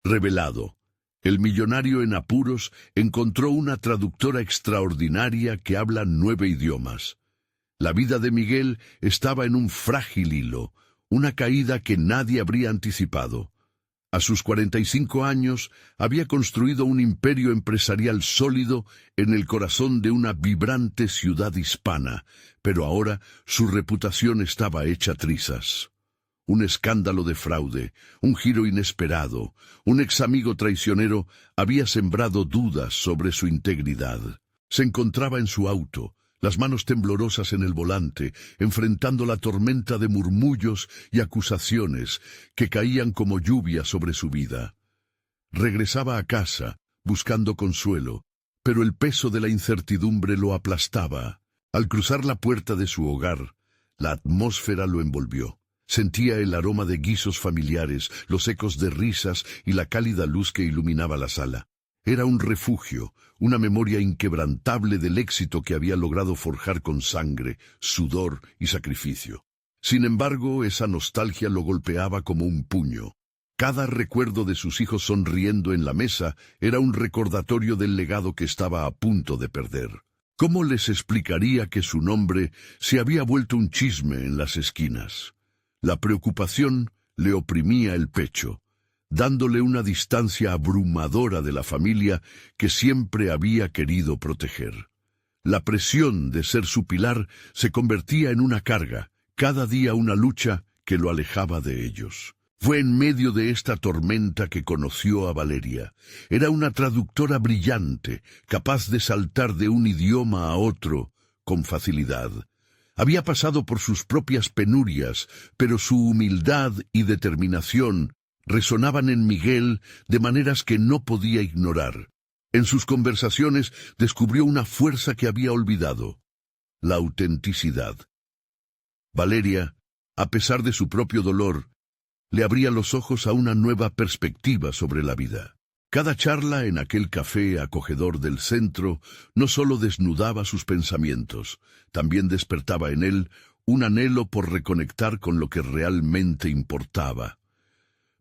Revelado. El millonario en apuros encontró una traductora extraordinaria que habla 9 idiomas. La vida de Miguel estaba en un frágil hilo, una caída que nadie habría anticipado. A sus 45 años había construido un imperio empresarial sólido en el corazón de una vibrante ciudad hispana, pero ahora su reputación estaba hecha trizas. Un escándalo de fraude, un giro inesperado, un examigo traicionero había sembrado dudas sobre su integridad. Se encontraba en su auto, las manos temblorosas en el volante, enfrentando la tormenta de murmullos y acusaciones que caían como lluvia sobre su vida. Regresaba a casa, buscando consuelo, pero el peso de la incertidumbre lo aplastaba. Al cruzar la puerta de su hogar, la atmósfera lo envolvió. Sentía el aroma de guisos familiares, los ecos de risas y la cálida luz que iluminaba la sala. Era un refugio, una memoria inquebrantable del éxito que había logrado forjar con sangre, sudor y sacrificio. Sin embargo, esa nostalgia lo golpeaba como un puño. Cada recuerdo de sus hijos sonriendo en la mesa era un recordatorio del legado que estaba a punto de perder. ¿Cómo les explicaría que su nombre se había vuelto un chisme en las esquinas? La preocupación le oprimía el pecho, dándole una distancia abrumadora de la familia que siempre había querido proteger. La presión de ser su pilar se convertía en una carga, cada día una lucha que lo alejaba de ellos. Fue en medio de esta tormenta que conoció a Valeria. Era una traductora brillante, capaz de saltar de un idioma a otro con facilidad. Había pasado por sus propias penurias, pero su humildad y determinación resonaban en Miguel de maneras que no podía ignorar. En sus conversaciones descubrió una fuerza que había olvidado: la autenticidad. Valeria, a pesar de su propio dolor, le abría los ojos a una nueva perspectiva sobre la vida. Cada charla en aquel café acogedor del centro no solo desnudaba sus pensamientos, también despertaba en él un anhelo por reconectar con lo que realmente importaba.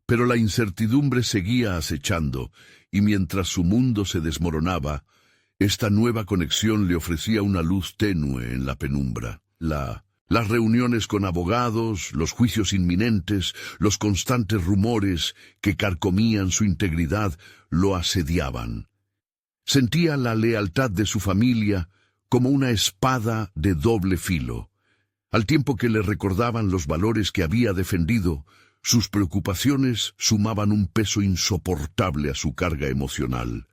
Pero la incertidumbre seguía acechando, y mientras su mundo se desmoronaba, esta nueva conexión le ofrecía una luz tenue en la penumbra. Las reuniones con abogados, los juicios inminentes, los constantes rumores que carcomían su integridad lo asediaban. Sentía la lealtad de su familia como una espada de doble filo. Al tiempo que le recordaban los valores que había defendido, sus preocupaciones sumaban un peso insoportable a su carga emocional.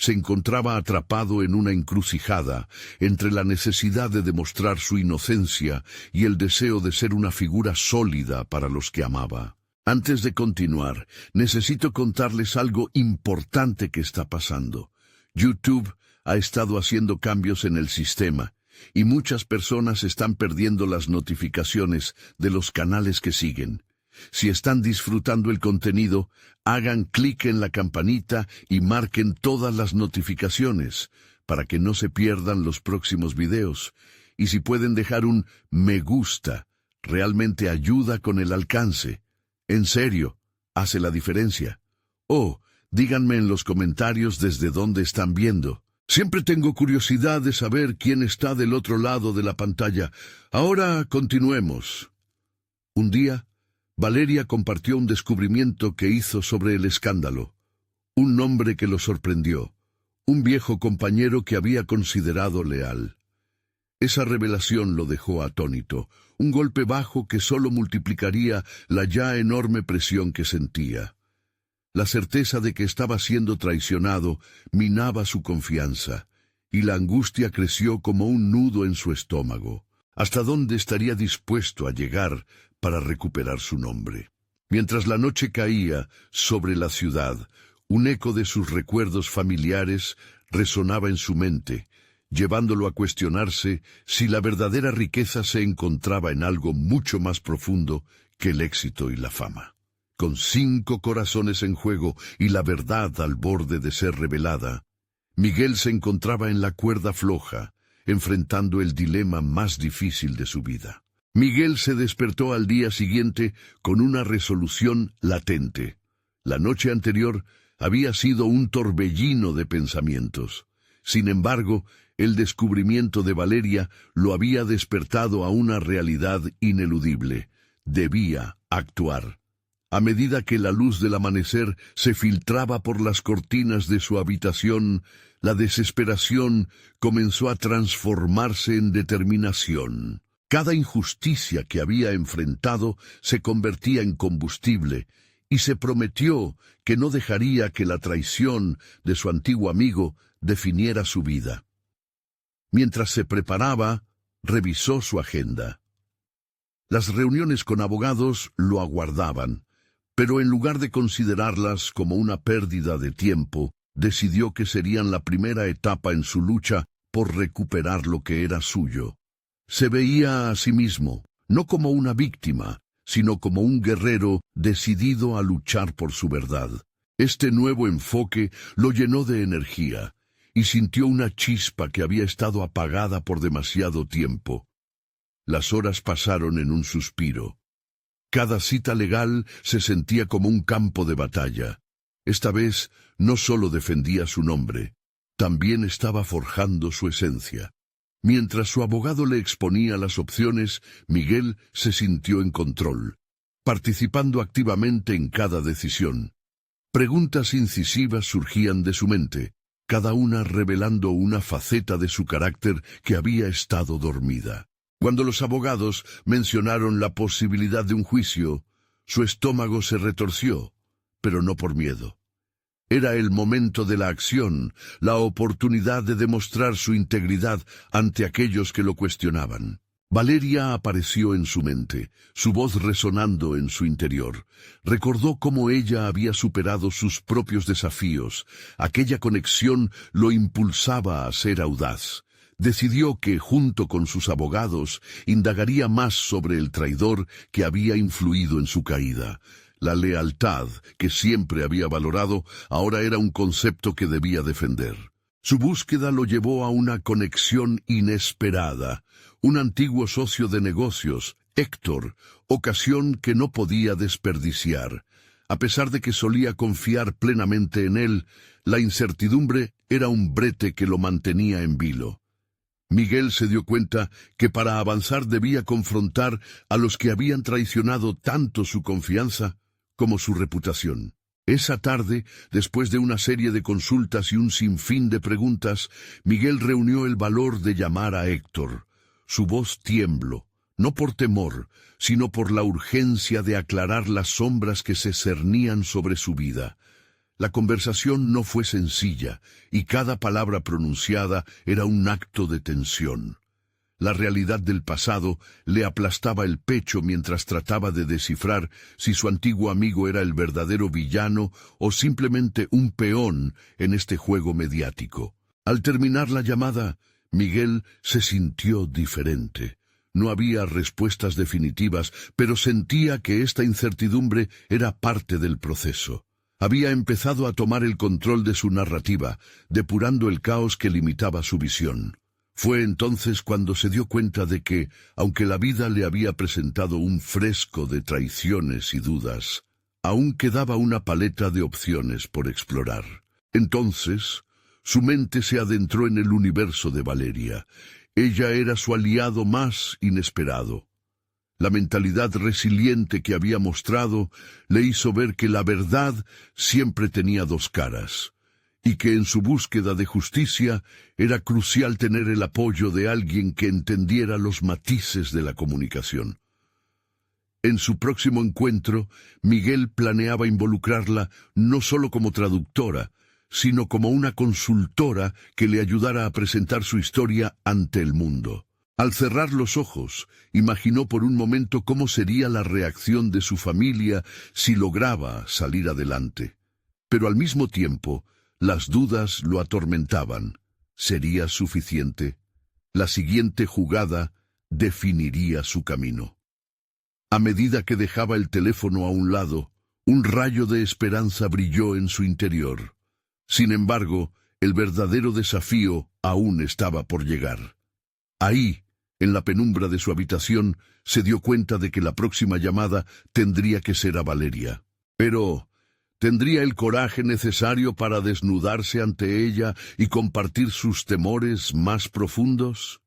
Se encontraba atrapado en una encrucijada entre la necesidad de demostrar su inocencia y el deseo de ser una figura sólida para los que amaba. Antes de continuar, necesito contarles algo importante que está pasando. YouTube ha estado haciendo cambios en el sistema, y muchas personas están perdiendo las notificaciones de los canales que siguen. Si están disfrutando el contenido, hagan clic en la campanita y marquen todas las notificaciones para que no se pierdan los próximos videos. Y si pueden dejar un me gusta, realmente ayuda con el alcance. En serio, hace la diferencia. Díganme en los comentarios desde dónde están viendo. Siempre tengo curiosidad de saber quién está del otro lado de la pantalla. Ahora continuemos. Un día, Valeria compartió un descubrimiento que hizo sobre el escándalo. Un nombre que lo sorprendió. Un viejo compañero que había considerado leal. Esa revelación lo dejó atónito. Un golpe bajo que solo multiplicaría la ya enorme presión que sentía. La certeza de que estaba siendo traicionado minaba su confianza, y la angustia creció como un nudo en su estómago. ¿Hasta dónde estaría dispuesto a llegar para recuperar su nombre? Mientras la noche caía sobre la ciudad, un eco de sus recuerdos familiares resonaba en su mente, llevándolo a cuestionarse si la verdadera riqueza se encontraba en algo mucho más profundo que el éxito y la fama. Con 5 corazones en juego y la verdad al borde de ser revelada, Miguel se encontraba en la cuerda floja, enfrentando el dilema más difícil de su vida. Miguel se despertó al día siguiente con una resolución latente: La noche anterior había sido un torbellino de pensamientos. Sin embargo, el descubrimiento de Valeria lo había despertado a una realidad ineludible. Debía actuar. A medida que la luz del amanecer se filtraba por las cortinas de su habitación, la desesperación comenzó a transformarse en determinación. Cada injusticia que había enfrentado se convertía en combustible, y se prometió que no dejaría que la traición de su antiguo amigo definiera su vida. Mientras se preparaba, revisó su agenda. Las reuniones con abogados lo aguardaban, pero en lugar de considerarlas como una pérdida de tiempo, decidió que serían la primera etapa en su lucha por recuperar lo que era suyo. Se veía a sí mismo, no como una víctima, sino como un guerrero decidido a luchar por su verdad. Este nuevo enfoque lo llenó de energía, y sintió una chispa que había estado apagada por demasiado tiempo. Las horas pasaron en un suspiro. Cada cita legal se sentía como un campo de batalla. Esta vez no solo defendía su nombre, también estaba forjando su esencia. Mientras su abogado le exponía las opciones, Miguel se sintió en control, participando activamente en cada decisión. Preguntas incisivas surgían de su mente, cada una revelando una faceta de su carácter que había estado dormida. Cuando los abogados mencionaron la posibilidad de un juicio, su estómago se retorció, pero no por miedo. Era el momento de la acción, la oportunidad de demostrar su integridad ante aquellos que lo cuestionaban. Valeria apareció en su mente, su voz resonando en su interior. Recordó cómo ella había superado sus propios desafíos. Aquella conexión lo impulsaba a ser audaz. Decidió que, junto con sus abogados, indagaría más sobre el traidor que había influido en su caída. La lealtad, que siempre había valorado, ahora era un concepto que debía defender. Su búsqueda lo llevó a una conexión inesperada. Un antiguo socio de negocios, Héctor, ocasión que no podía desperdiciar. A pesar de que solía confiar plenamente en él, la incertidumbre era un brete que lo mantenía en vilo. Miguel se dio cuenta que para avanzar debía confrontar a los que habían traicionado tanto su confianza como su reputación. Esa tarde, después de una serie de consultas y un sinfín de preguntas, Miguel reunió el valor de llamar a Héctor. Su voz tiembló, no por temor, sino por la urgencia de aclarar las sombras que se cernían sobre su vida. La conversación no fue sencilla, y cada palabra pronunciada era un acto de tensión. La realidad del pasado le aplastaba el pecho mientras trataba de descifrar si su antiguo amigo era el verdadero villano o simplemente un peón en este juego mediático. Al terminar la llamada, Miguel se sintió diferente. No había respuestas definitivas, pero sentía que esta incertidumbre era parte del proceso. Había empezado a tomar el control de su narrativa, depurando el caos que limitaba su visión. Fue entonces cuando se dio cuenta de que, aunque la vida le había presentado un fresco de traiciones y dudas, aún quedaba una paleta de opciones por explorar. Entonces, su mente se adentró en el universo de Valeria. Ella era su aliado más inesperado. La mentalidad resiliente que había mostrado le hizo ver que la verdad siempre tenía dos caras, y que en su búsqueda de justicia era crucial tener el apoyo de alguien que entendiera los matices de la comunicación. En su próximo encuentro, Miguel planeaba involucrarla no solo como traductora, sino como una consultora que le ayudara a presentar su historia ante el mundo. Al cerrar los ojos, imaginó por un momento cómo sería la reacción de su familia si lograba salir adelante. Pero al mismo tiempo, las dudas lo atormentaban. ¿Sería suficiente? La siguiente jugada definiría su camino. A medida que dejaba el teléfono a un lado, un rayo de esperanza brilló en su interior. Sin embargo, el verdadero desafío aún estaba por llegar. Ahí, en la penumbra de su habitación, se dio cuenta de que la próxima llamada tendría que ser a Valeria. Pero ¿Tendría el coraje necesario para desnudarse ante ella y compartir sus temores más profundos?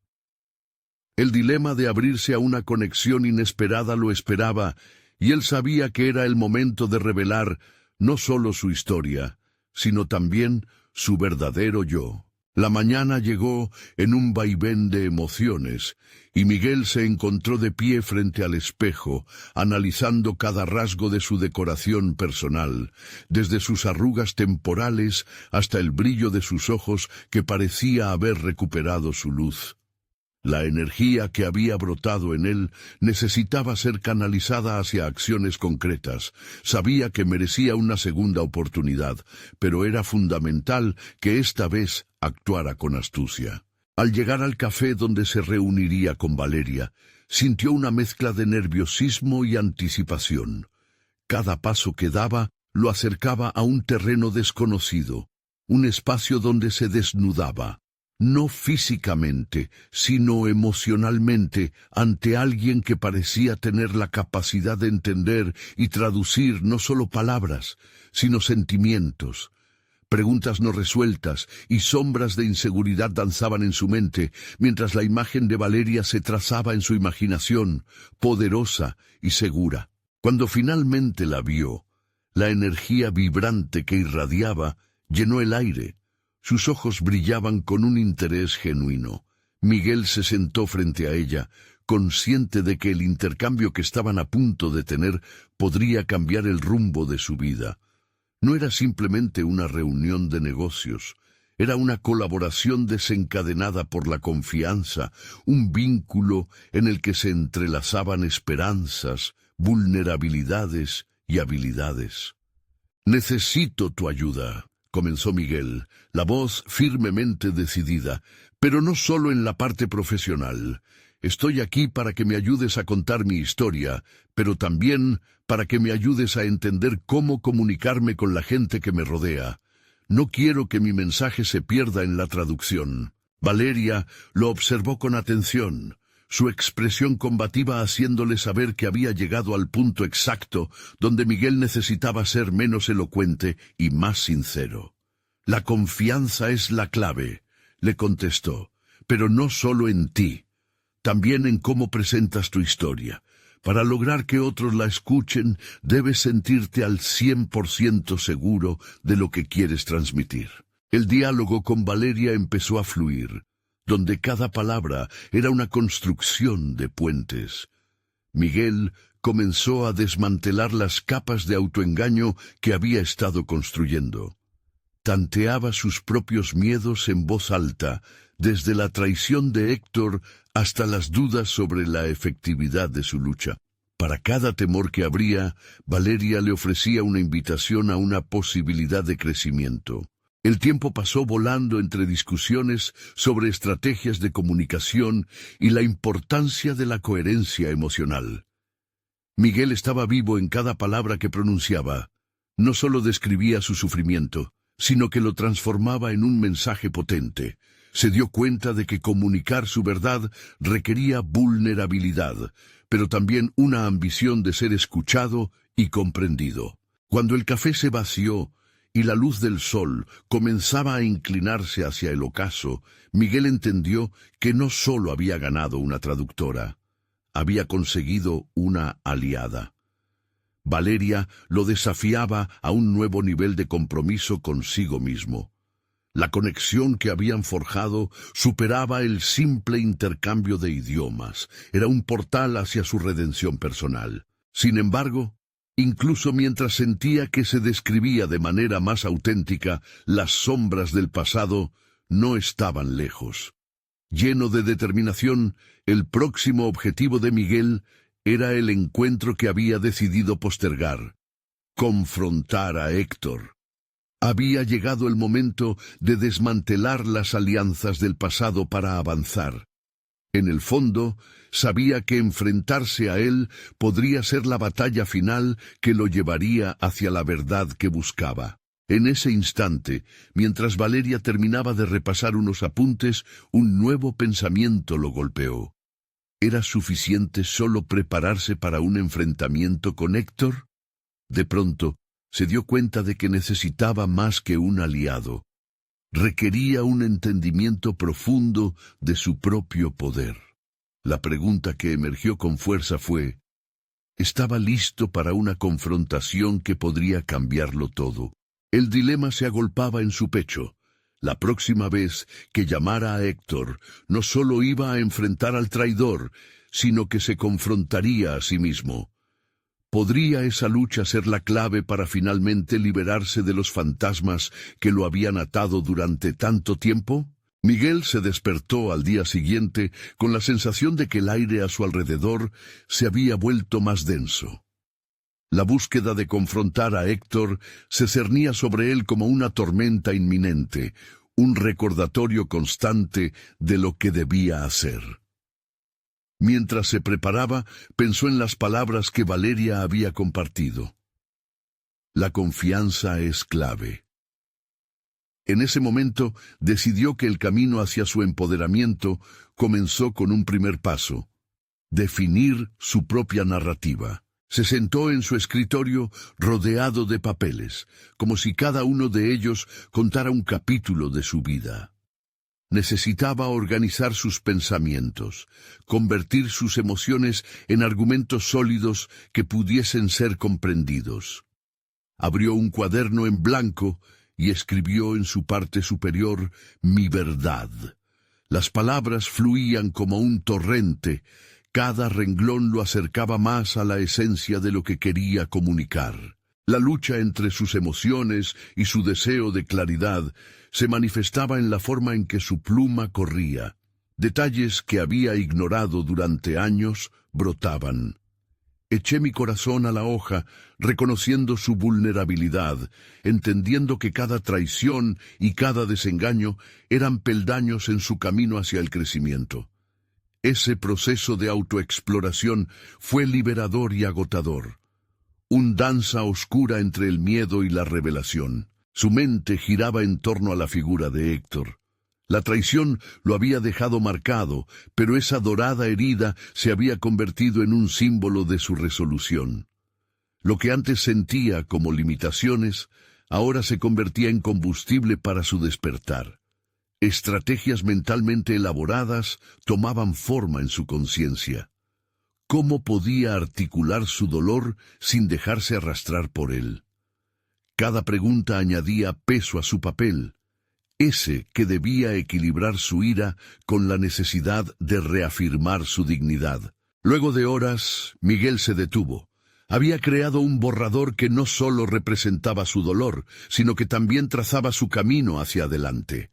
El dilema de abrirse a una conexión inesperada lo esperaba, y él sabía que era el momento de revelar no solo su historia, sino también su verdadero yo. La mañana llegó en un vaivén de emociones, y Miguel se encontró de pie frente al espejo, analizando cada rasgo de su decoración personal, desde sus arrugas temporales hasta el brillo de sus ojos que parecía haber recuperado su luz. La energía que había brotado en él necesitaba ser canalizada hacia acciones concretas. Sabía que merecía una segunda oportunidad, pero era fundamental que esta vez actuara con astucia. Al llegar al café donde se reuniría con Valeria, sintió una mezcla de nerviosismo y anticipación. Cada paso que daba lo acercaba a un terreno desconocido, un espacio donde se desnudaba, no físicamente, sino emocionalmente, ante alguien que parecía tener la capacidad de entender y traducir no solo palabras, sino sentimientos. Preguntas no resueltas y sombras de inseguridad danzaban en su mente, mientras la imagen de Valeria se trazaba en su imaginación, poderosa y segura. Cuando finalmente la vio, la energía vibrante que irradiaba llenó el aire. Sus ojos brillaban con un interés genuino. Miguel se sentó frente a ella, consciente de que el intercambio que estaban a punto de tener podría cambiar el rumbo de su vida. No era simplemente una reunión de negocios, era una colaboración desencadenada por la confianza, un vínculo en el que se entrelazaban esperanzas, vulnerabilidades y habilidades. «Necesito tu ayuda», comenzó Miguel, la voz firmemente decidida, «pero no solo en la parte profesional. Estoy aquí para que me ayudes a contar mi historia, pero también para que me ayudes a entender cómo comunicarme con la gente que me rodea. No quiero que mi mensaje se pierda en la traducción». Valeria lo observó con atención, su expresión combativa haciéndole saber que había llegado al punto exacto donde Miguel necesitaba ser menos elocuente y más sincero. «La confianza es la clave», le contestó, «pero no solo en ti, también en cómo presentas tu historia. Para lograr que otros la escuchen, debes sentirte al 100% seguro de lo que quieres transmitir». El diálogo con Valeria empezó a fluir, donde cada palabra era una construcción de puentes. Miguel comenzó a desmantelar las capas de autoengaño que había estado construyendo. Tanteaba sus propios miedos en voz alta, desde la traición de Héctor hasta las dudas sobre la efectividad de su lucha. Para cada temor que abría, Valeria le ofrecía una invitación a una posibilidad de crecimiento. El tiempo pasó volando entre discusiones sobre estrategias de comunicación y la importancia de la coherencia emocional. Miguel estaba vivo en cada palabra que pronunciaba. No solo describía su sufrimiento, sino que lo transformaba en un mensaje potente. Se dio cuenta de que comunicar su verdad requería vulnerabilidad, pero también una ambición de ser escuchado y comprendido. Cuando el café se vació y la luz del sol comenzaba a inclinarse hacia el ocaso, Miguel entendió que no solo había ganado una traductora, había conseguido una aliada. Valeria lo desafiaba a un nuevo nivel de compromiso consigo mismo. La conexión que habían forjado superaba el simple intercambio de idiomas, era un portal hacia su redención personal. Sin embargo, incluso mientras sentía que se describía de manera más auténtica, las sombras del pasado no estaban lejos. Lleno de determinación, el próximo objetivo de Miguel era el encuentro que había decidido postergar: confrontar a Héctor. Había llegado el momento de desmantelar las alianzas del pasado para avanzar. En el fondo, sabía que enfrentarse a él podría ser la batalla final que lo llevaría hacia la verdad que buscaba. En ese instante, mientras Valeria terminaba de repasar unos apuntes, un nuevo pensamiento lo golpeó. ¿Era suficiente solo prepararse para un enfrentamiento con Héctor? De pronto, Se dio cuenta de que necesitaba más que un aliado. Requería un entendimiento profundo de su propio poder. La pregunta que emergió con fuerza fue: ¿estaba listo para una confrontación que podría cambiarlo todo? El dilema se agolpaba en su pecho. La próxima vez que llamara a Héctor, no solo iba a enfrentar al traidor, sino que se confrontaría a sí mismo. ¿Podría esa lucha ser la clave para finalmente liberarse de los fantasmas que lo habían atado durante tanto tiempo? Miguel se despertó al día siguiente con la sensación de que el aire a su alrededor se había vuelto más denso. La búsqueda de confrontar a Héctor se cernía sobre él como una tormenta inminente, un recordatorio constante de lo que debía hacer. Mientras se preparaba, pensó en las palabras que Valeria había compartido. La confianza es clave. En ese momento decidió que el camino hacia su empoderamiento comenzó con un primer paso: definir su propia narrativa. Se sentó en su escritorio rodeado de papeles, como si cada uno de ellos contara un capítulo de su vida. Necesitaba organizar sus pensamientos, convertir sus emociones en argumentos sólidos que pudiesen ser comprendidos. Abrió un cuaderno en blanco y escribió en su parte superior: mi verdad. Las palabras fluían como un torrente. Cada renglón lo acercaba más a la esencia de lo que quería comunicar. La lucha entre sus emociones y su deseo de claridad se manifestaba en la forma en que su pluma corría. Detalles que había ignorado durante años brotaban. Eché mi corazón a la hoja, reconociendo su vulnerabilidad, entendiendo que cada traición y cada desengaño eran peldaños en su camino hacia el crecimiento. Ese proceso de autoexploración fue liberador y agotador. Un danza oscura entre el miedo y la revelación. Su mente giraba en torno a la figura de Héctor. La traición lo había dejado marcado, pero esa dorada herida se había convertido en un símbolo de su resolución. Lo que antes sentía como limitaciones, ahora se convertía en combustible para su despertar. Estrategias mentalmente elaboradas tomaban forma en su conciencia. ¿Cómo podía articular su dolor sin dejarse arrastrar por él? Cada pregunta añadía peso a su papel, ese que debía equilibrar su ira con la necesidad de reafirmar su dignidad. Luego de horas, Miguel se detuvo. Había creado un borrador que no solo representaba su dolor, sino que también trazaba su camino hacia adelante.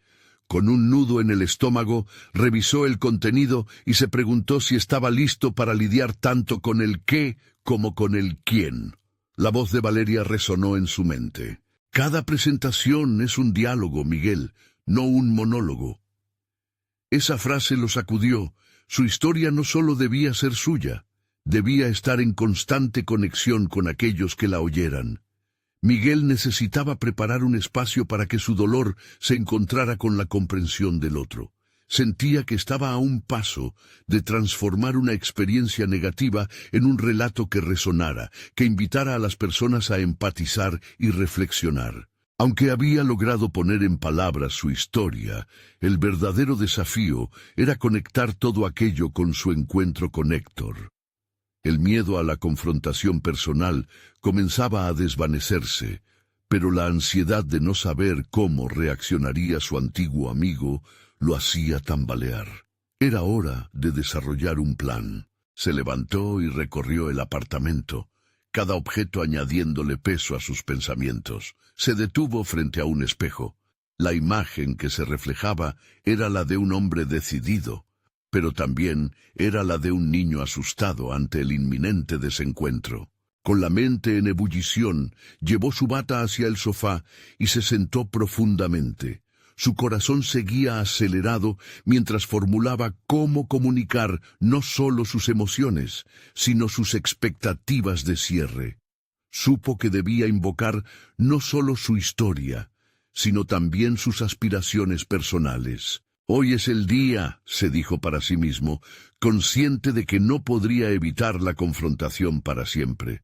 Con un nudo en el estómago, revisó el contenido y se preguntó si estaba listo para lidiar tanto con el qué como con el quién. La voz de Valeria resonó en su mente. Cada presentación es un diálogo, Miguel, no un monólogo. Esa frase lo sacudió. Su historia no solo debía ser suya, debía estar en constante conexión con aquellos que la oyeran. Miguel necesitaba preparar un espacio para que su dolor se encontrara con la comprensión del otro. Sentía que estaba a un paso de transformar una experiencia negativa en un relato que resonara, que invitara a las personas a empatizar y reflexionar. Aunque había logrado poner en palabras su historia, el verdadero desafío era conectar todo aquello con su encuentro con Héctor. El miedo a la confrontación personal comenzaba a desvanecerse, pero la ansiedad de no saber cómo reaccionaría su antiguo amigo lo hacía tambalear. Era hora de desarrollar un plan. Se levantó y recorrió el apartamento, cada objeto añadiéndole peso a sus pensamientos. Se detuvo frente a un espejo. La imagen que se reflejaba era la de un hombre decidido, pero también era la de un niño asustado ante el inminente desencuentro. Con la mente en ebullición, llevó su bata hacia el sofá y se sentó profundamente. Su corazón seguía acelerado mientras formulaba cómo comunicar no solo sus emociones, sino sus expectativas de cierre. Supo que debía invocar no solo su historia, sino también sus aspiraciones personales. Hoy es el día, se dijo para sí mismo, consciente de que no podría evitar la confrontación para siempre.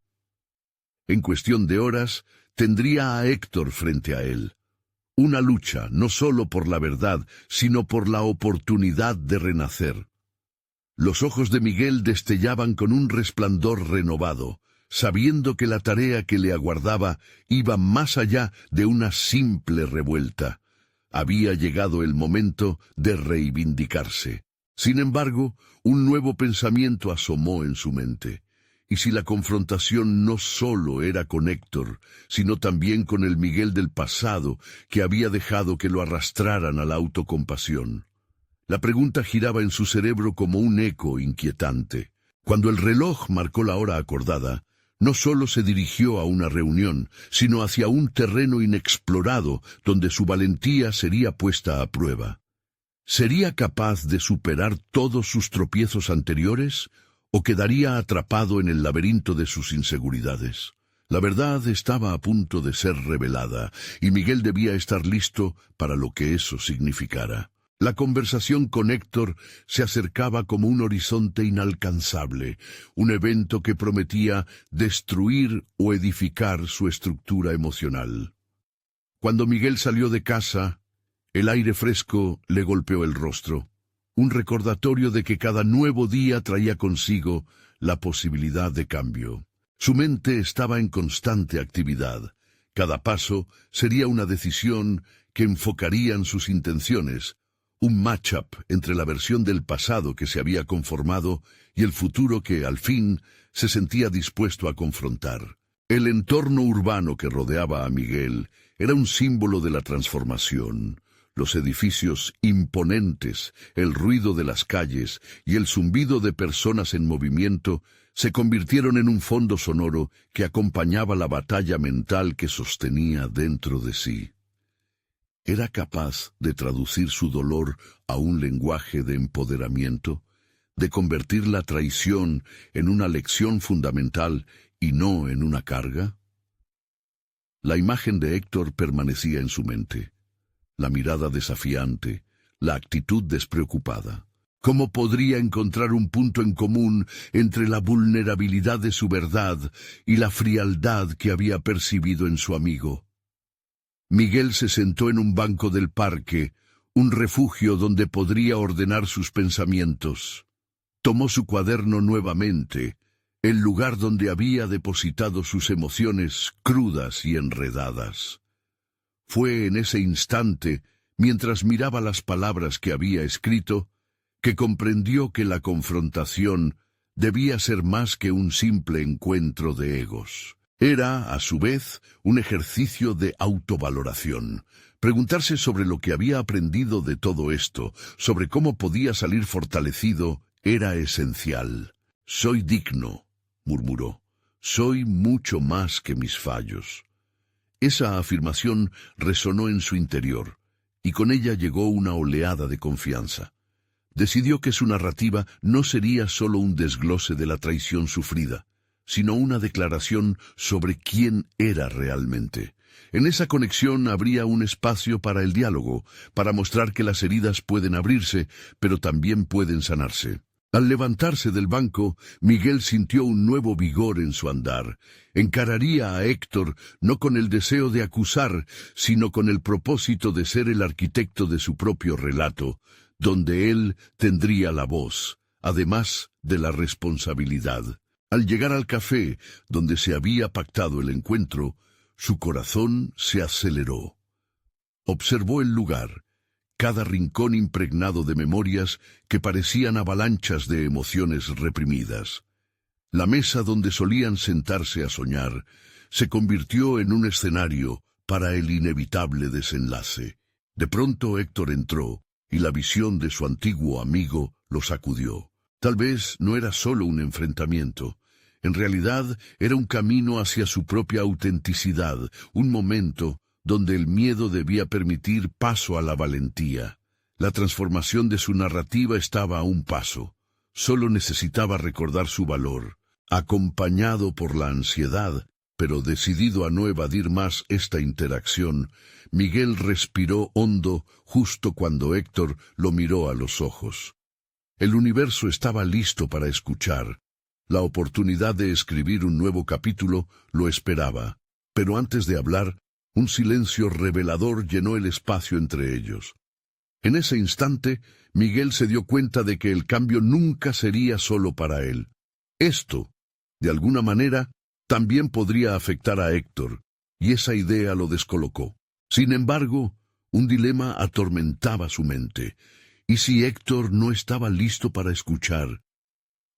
En cuestión de horas, tendría a Héctor frente a él. Una lucha no solo por la verdad, sino por la oportunidad de renacer. Los ojos de Miguel destellaban con un resplandor renovado, sabiendo que la tarea que le aguardaba iba más allá de una simple revuelta. Había llegado el momento de reivindicarse. Sin embargo, un nuevo pensamiento asomó en su mente. ¿Y si la confrontación no solo era con Héctor, sino también con el Miguel del pasado que había dejado que lo arrastraran a la autocompasión? La pregunta giraba en su cerebro como un eco inquietante. Cuando el reloj marcó la hora acordada, no solo se dirigió a una reunión, sino hacia un terreno inexplorado donde su valentía sería puesta a prueba. ¿Sería capaz de superar todos sus tropiezos anteriores o quedaría atrapado en el laberinto de sus inseguridades? La verdad estaba a punto de ser revelada, y Miguel debía estar listo para lo que eso significara. La conversación con Héctor se acercaba como un horizonte inalcanzable, un evento que prometía destruir o edificar su estructura emocional. Cuando Miguel salió de casa, el aire fresco le golpeó el rostro, un recordatorio de que cada nuevo día traía consigo la posibilidad de cambio. Su mente estaba en constante actividad. Cada paso sería una decisión que enfocarían sus intenciones, un match-up entre la versión del pasado que se había conformado y el futuro que, al fin, se sentía dispuesto a confrontar. El entorno urbano que rodeaba a Miguel era un símbolo de la transformación. Los edificios imponentes, el ruido de las calles y el zumbido de personas en movimiento se convirtieron en un fondo sonoro que acompañaba la batalla mental que sostenía dentro de sí. ¿Era capaz de traducir su dolor a un lenguaje de empoderamiento, de convertir la traición en una lección fundamental y no en una carga? La imagen de Héctor permanecía en su mente. La mirada desafiante, la actitud despreocupada. ¿Cómo podría encontrar un punto en común entre la vulnerabilidad de su verdad y la frialdad que había percibido en su amigo? Miguel se sentó en un banco del parque, un refugio donde podría ordenar sus pensamientos. Tomó su cuaderno nuevamente, el lugar donde había depositado sus emociones crudas y enredadas. Fue en ese instante, mientras miraba las palabras que había escrito, que comprendió que la confrontación debía ser más que un simple encuentro de egos. Era, a su vez, un ejercicio de autovaloración. Preguntarse sobre lo que había aprendido de todo esto, sobre cómo podía salir fortalecido, era esencial. «Soy digno», murmuró. «Soy mucho más que mis fallos». Esa afirmación resonó en su interior, y con ella llegó una oleada de confianza. Decidió que su narrativa no sería solo un desglose de la traición sufrida, sino una declaración sobre quién era realmente. En esa conexión habría un espacio para el diálogo, para mostrar que las heridas pueden abrirse, pero también pueden sanarse. Al levantarse del banco, Miguel sintió un nuevo vigor en su andar. Encararía a Héctor no con el deseo de acusar, sino con el propósito de ser el arquitecto de su propio relato, donde él tendría la voz, además de la responsabilidad. Al llegar al café, donde se había pactado el encuentro, su corazón se aceleró. Observó el lugar, cada rincón impregnado de memorias que parecían avalanchas de emociones reprimidas. La mesa donde solían sentarse a soñar se convirtió en un escenario para el inevitable desenlace. De pronto Héctor entró, y la visión de su antiguo amigo lo sacudió. Tal vez no era solo un enfrentamiento. En realidad era un camino hacia su propia autenticidad, un momento donde el miedo debía permitir paso a la valentía. La transformación de su narrativa estaba a un paso. Solo necesitaba recordar su valor. Acompañado por la ansiedad, pero decidido a no evadir más esta interacción, Miguel respiró hondo justo cuando Héctor lo miró a los ojos. El universo estaba listo para escuchar. La oportunidad de escribir un nuevo capítulo lo esperaba. Pero antes de hablar, un silencio revelador llenó el espacio entre ellos. En ese instante, Miguel se dio cuenta de que el cambio nunca sería solo para él. Esto, de alguna manera, también podría afectar a Héctor, y esa idea lo descolocó. Sin embargo, un dilema atormentaba su mente. ¿Y si Héctor no estaba listo para escuchar?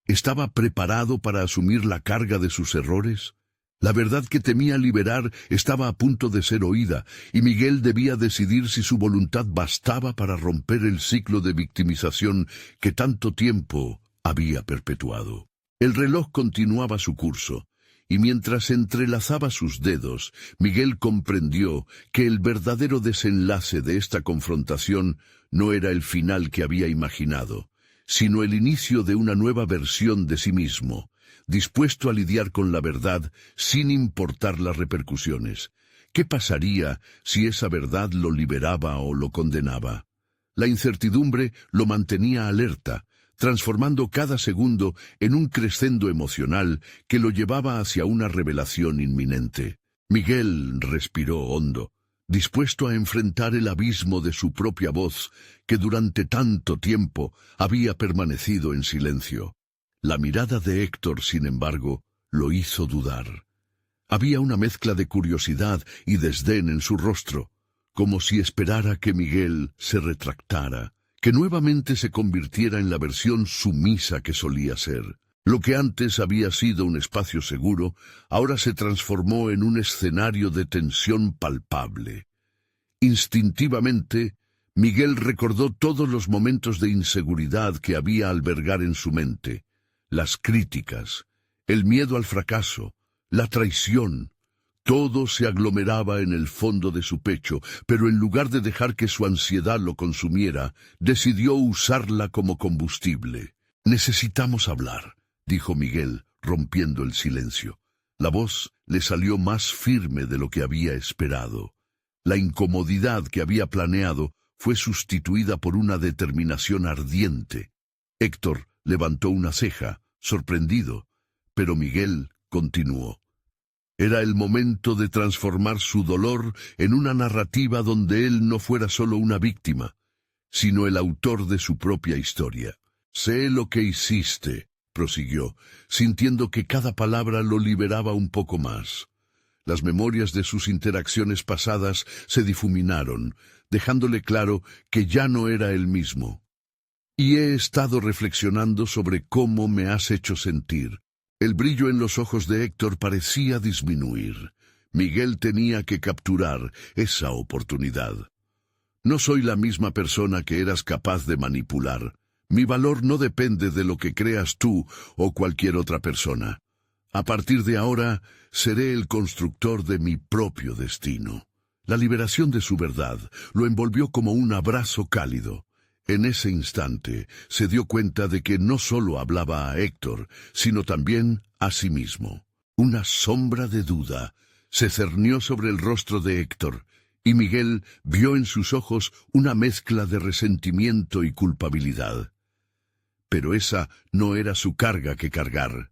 ¿Estaba preparado para asumir la carga de sus errores? La verdad que temía liberar estaba a punto de ser oída, y Miguel debía decidir si su voluntad bastaba para romper el ciclo de victimización que tanto tiempo había perpetuado. El reloj continuaba su curso, y mientras entrelazaba sus dedos, Miguel comprendió que el verdadero desenlace de esta confrontación no era el final que había imaginado, sino el inicio de una nueva versión de sí mismo, dispuesto a lidiar con la verdad sin importar las repercusiones. ¿Qué pasaría si esa verdad lo liberaba o lo condenaba? La incertidumbre lo mantenía alerta, transformando cada segundo en un crescendo emocional que lo llevaba hacia una revelación inminente. Miguel respiró hondo, dispuesto a enfrentar el abismo de su propia voz, que durante tanto tiempo había permanecido en silencio. La mirada de Héctor, sin embargo, lo hizo dudar. Había una mezcla de curiosidad y desdén en su rostro, como si esperara que Miguel se retractara, que nuevamente se convirtiera en la versión sumisa que solía ser. Lo que antes había sido un espacio seguro, ahora se transformó en un escenario de tensión palpable. Instintivamente, Miguel recordó todos los momentos de inseguridad que había albergar en su mente, las críticas, el miedo al fracaso, la traición. Todo se aglomeraba en el fondo de su pecho, pero en lugar de dejar que su ansiedad lo consumiera, decidió usarla como combustible. «Necesitamos hablar», dijo Miguel, rompiendo el silencio. La voz le salió más firme de lo que había esperado. La incomodidad que había planeado fue sustituida por una determinación ardiente. Héctor levantó una ceja, sorprendido, pero Miguel continuó. Era el momento de transformar su dolor en una narrativa donde él no fuera solo una víctima, sino el autor de su propia historia. «Sé lo que hiciste», prosiguió, sintiendo que cada palabra lo liberaba un poco más. Las memorias de sus interacciones pasadas se difuminaron, dejándole claro que ya no era el mismo. «Y he estado reflexionando sobre cómo me has hecho sentir». El brillo en los ojos de Héctor parecía disminuir. Miguel tenía que capturar esa oportunidad. «No soy la misma persona que eras capaz de manipular. Mi valor no depende de lo que creas tú o cualquier otra persona. A partir de ahora, seré el constructor de mi propio destino». La liberación de su verdad lo envolvió como un abrazo cálido. En ese instante se dio cuenta de que no solo hablaba a Héctor, sino también a sí mismo. Una sombra de duda se cernió sobre el rostro de Héctor, y Miguel vio en sus ojos una mezcla de resentimiento y culpabilidad. Pero esa no era su carga que cargar.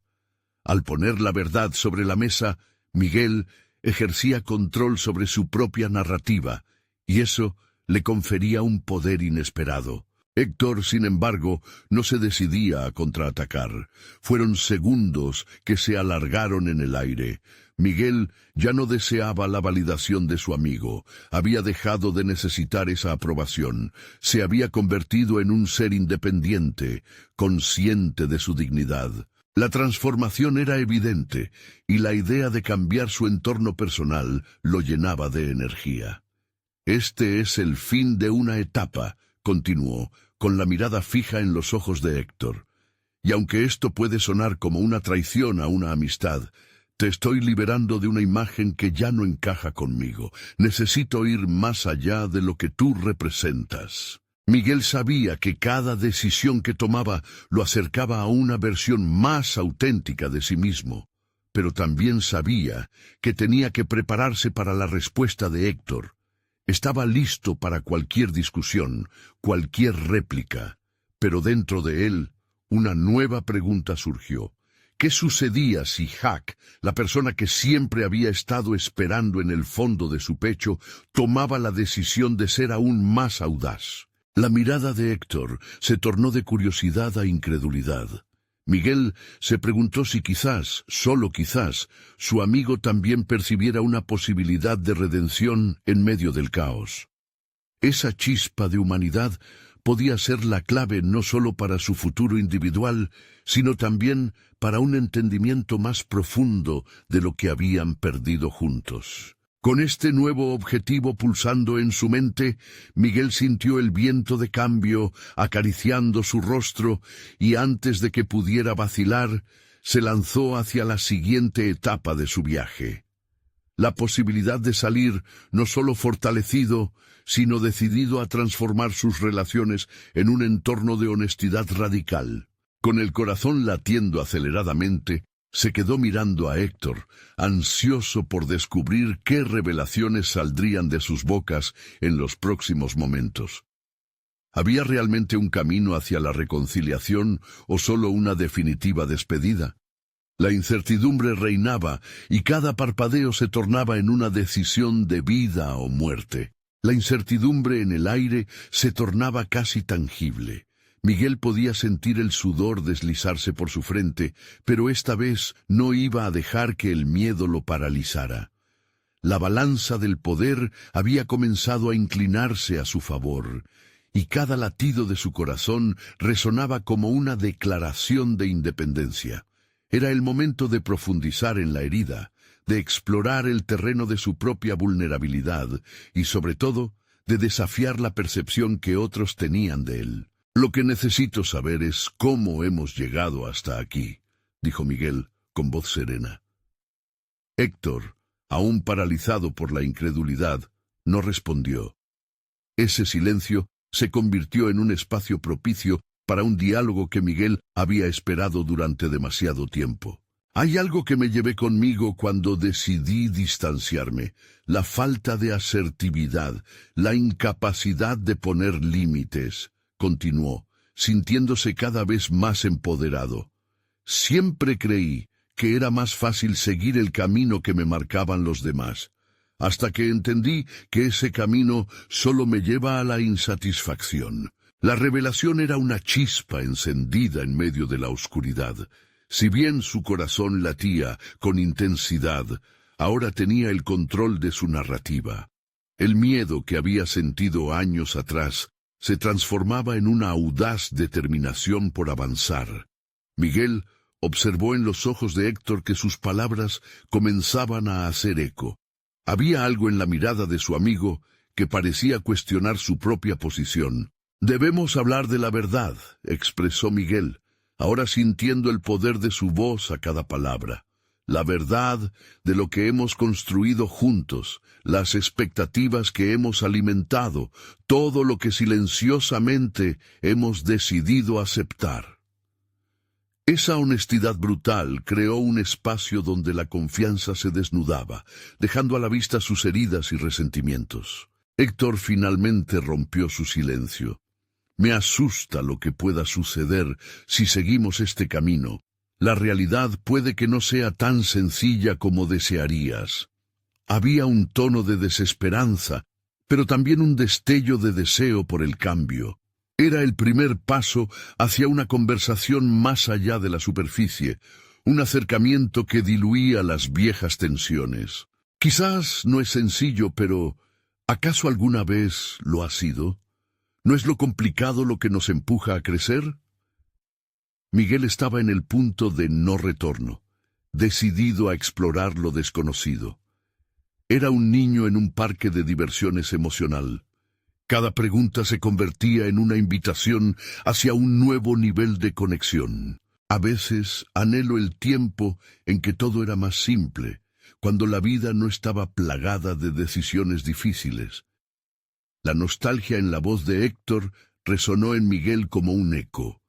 Al poner la verdad sobre la mesa, Miguel ejercía control sobre su propia narrativa, y eso le confería un poder inesperado. Héctor, sin embargo, no se decidía a contraatacar. Fueron segundos que se alargaron en el aire. Miguel ya no deseaba la validación de su amigo. Había dejado de necesitar esa aprobación. Se había convertido en un ser independiente, consciente de su dignidad. La transformación era evidente, y la idea de cambiar su entorno personal lo llenaba de energía. «Este es el fin de una etapa», continuó, con la mirada fija en los ojos de Héctor. «Y aunque esto puede sonar como una traición a una amistad, te estoy liberando de una imagen que ya no encaja conmigo. Necesito ir más allá de lo que tú representas». Miguel sabía que cada decisión que tomaba lo acercaba a una versión más auténtica de sí mismo, pero también sabía que tenía que prepararse para la respuesta de Héctor. Estaba listo para cualquier discusión, cualquier réplica, pero dentro de él una nueva pregunta surgió. ¿Qué sucedía si Jack, la persona que siempre había estado esperando en el fondo de su pecho, tomaba la decisión de ser aún más audaz? La mirada de Héctor se tornó de curiosidad a incredulidad. Miguel se preguntó si quizás, solo quizás, su amigo también percibiera una posibilidad de redención en medio del caos. Esa chispa de humanidad podía ser la clave no solo para su futuro individual, sino también para un entendimiento más profundo de lo que habían perdido juntos. Con este nuevo objetivo pulsando en su mente, Miguel sintió el viento de cambio acariciando su rostro y antes de que pudiera vacilar, se lanzó hacia la siguiente etapa de su viaje. La posibilidad de salir no solo fortalecido, sino decidido a transformar sus relaciones en un entorno de honestidad radical. Con el corazón latiendo aceleradamente, se quedó mirando a Héctor, ansioso por descubrir qué revelaciones saldrían de sus bocas en los próximos momentos. ¿Había realmente un camino hacia la reconciliación o solo una definitiva despedida? La incertidumbre reinaba y cada parpadeo se tornaba en una decisión de vida o muerte. La incertidumbre en el aire se tornaba casi tangible. Miguel podía sentir el sudor deslizarse por su frente, pero esta vez no iba a dejar que el miedo lo paralizara. La balanza del poder había comenzado a inclinarse a su favor, y cada latido de su corazón resonaba como una declaración de independencia. Era el momento de profundizar en la herida, de explorar el terreno de su propia vulnerabilidad y, sobre todo, de desafiar la percepción que otros tenían de él. «Lo que necesito saber es cómo hemos llegado hasta aquí», dijo Miguel con voz serena. Héctor, aún paralizado por la incredulidad, no respondió. Ese silencio se convirtió en un espacio propicio para un diálogo que Miguel había esperado durante demasiado tiempo. «Hay algo que me llevé conmigo cuando decidí distanciarme, la falta de asertividad, la incapacidad de poner límites», continuó, sintiéndose cada vez más empoderado. «Siempre creí que era más fácil seguir el camino que me marcaban los demás, hasta que entendí que ese camino solo me lleva a la insatisfacción». La revelación era una chispa encendida en medio de la oscuridad. Si bien su corazón latía con intensidad, ahora tenía el control de su narrativa. El miedo que había sentido años atrás se transformaba en una audaz determinación por avanzar. Miguel observó en los ojos de Héctor que sus palabras comenzaban a hacer eco. Había algo en la mirada de su amigo que parecía cuestionar su propia posición. «Debemos hablar de la verdad», expresó Miguel, ahora sintiendo el poder de su voz a cada palabra. «La verdad de lo que hemos construido juntos, las expectativas que hemos alimentado, todo lo que silenciosamente hemos decidido aceptar». Esa honestidad brutal creó un espacio donde la confianza se desnudaba, dejando a la vista sus heridas y resentimientos. Héctor finalmente rompió su silencio. «Me asusta lo que pueda suceder si seguimos este camino. La realidad puede que no sea tan sencilla como desearías». Había un tono de desesperanza, pero también un destello de deseo por el cambio. Era el primer paso hacia una conversación más allá de la superficie, un acercamiento que diluía las viejas tensiones. Quizás no es sencillo, pero ¿acaso alguna vez lo ha sido? ¿No es lo complicado lo que nos empuja a crecer? Miguel estaba en el punto de no retorno, decidido a explorar lo desconocido. Era un niño en un parque de diversiones emocional. Cada pregunta se convertía en una invitación hacia un nuevo nivel de conexión. A veces anhelo el tiempo en que todo era más simple, cuando la vida no estaba plagada de decisiones difíciles. La nostalgia en la voz de Héctor resonó en Miguel como un eco.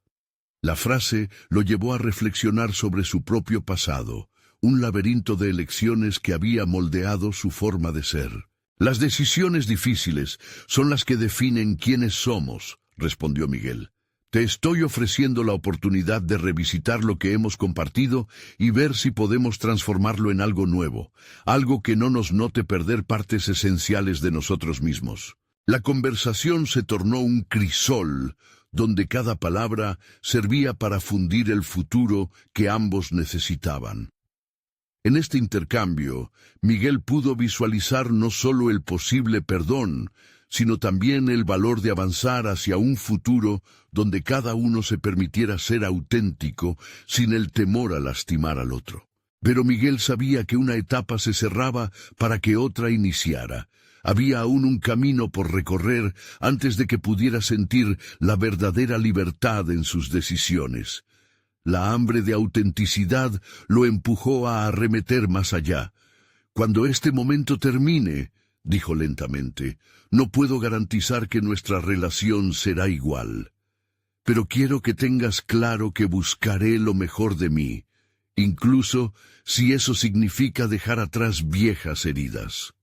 La frase lo llevó a reflexionar sobre su propio pasado, un laberinto de elecciones que había moldeado su forma de ser. «Las decisiones difíciles son las que definen quiénes somos», respondió Miguel. Te estoy ofreciendo la oportunidad de revisitar lo que hemos compartido y ver si podemos transformarlo en algo nuevo, algo que no nos note perder partes esenciales de nosotros mismos. La conversación se tornó un crisol, donde cada palabra servía para fundir el futuro que ambos necesitaban. En este intercambio, Miguel pudo visualizar no solo el posible perdón, sino también el valor de avanzar hacia un futuro donde cada uno se permitiera ser auténtico sin el temor a lastimar al otro. Pero Miguel sabía que una etapa se cerraba para que otra iniciara. Había aún un camino por recorrer antes de que pudiera sentir la verdadera libertad en sus decisiones. La hambre de autenticidad lo empujó a arremeter más allá. Cuando este momento termine, dijo lentamente, no puedo garantizar que nuestra relación será igual. Pero quiero que tengas claro que buscaré lo mejor de mí, incluso si eso significa dejar atrás viejas heridas.